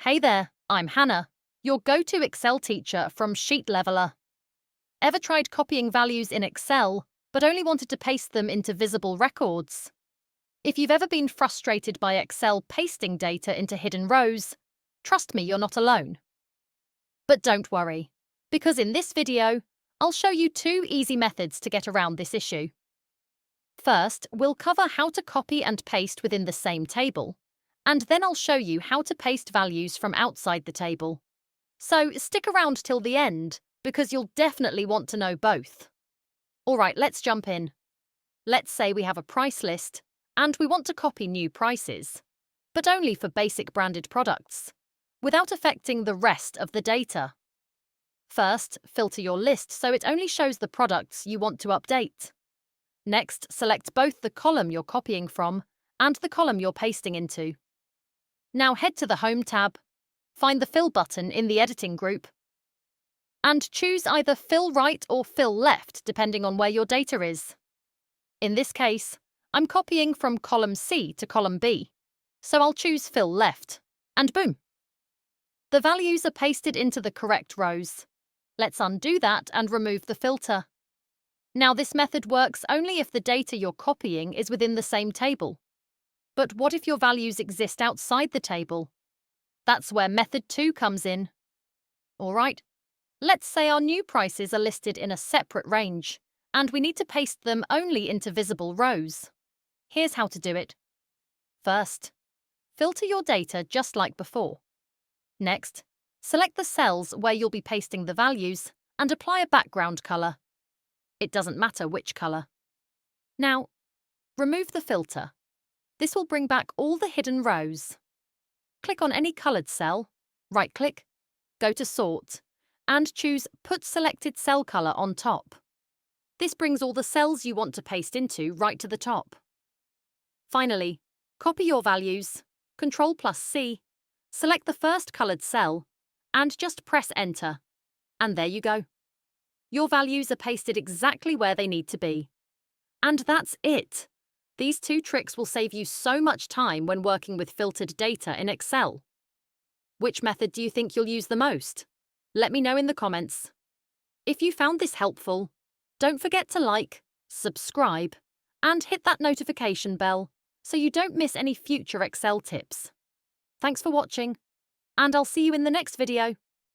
Hey there, I'm Hannah, your go-to Excel teacher from Sheet Leveler. Ever tried copying values in Excel, but only wanted to paste them into visible records? If you've ever been frustrated by Excel pasting data into hidden rows, trust me, you're not alone. But don't worry, because in this video, I'll show you two easy methods to get around this issue. First, we'll cover how to copy and paste within the same table, and then I'll show you how to paste values from outside the table. So stick around till the end, because you'll definitely want to know both. Alright, let's jump in. Let's say we have a price list, and we want to copy new prices, but only for basic branded products, without affecting the rest of the data. First, filter your list so it only shows the products you want to update. Next, select both the column you're copying from and the column you're pasting into. Now head to the Home tab, find the Fill button in the Editing group, and choose either Fill Right or Fill Left depending on where your data is. In this case, I'm copying from column C to column B, so I'll choose Fill Left, and boom! The values are pasted into the correct rows. Let's undo that and remove the filter. Now this method works only if the data you're copying is within the same table. But what if your values exist outside the table? That's where method 2 comes in. Alright, let's say our new prices are listed in a separate range, and we need to paste them only into visible rows. Here's how to do it. First, filter your data just like before. Next, select the cells where you'll be pasting the values and apply a background color. It doesn't matter which color. Now, remove the filter. This will bring back all the hidden rows. Click on any colored cell, right-click, go to Sort, and choose Put Selected Cell Color on top. This brings all the cells you want to paste into right to the top. Finally, copy your values, Ctrl+C, select the first colored cell, and just press Enter. And there you go. Your values are pasted exactly where they need to be. And that's it. These two tricks will save you so much time when working with filtered data in Excel. Which method do you think you'll use the most? Let me know in the comments. If you found this helpful, don't forget to like, subscribe, and hit that notification bell so you don't miss any future Excel tips. Thanks for watching, and I'll see you in the next video.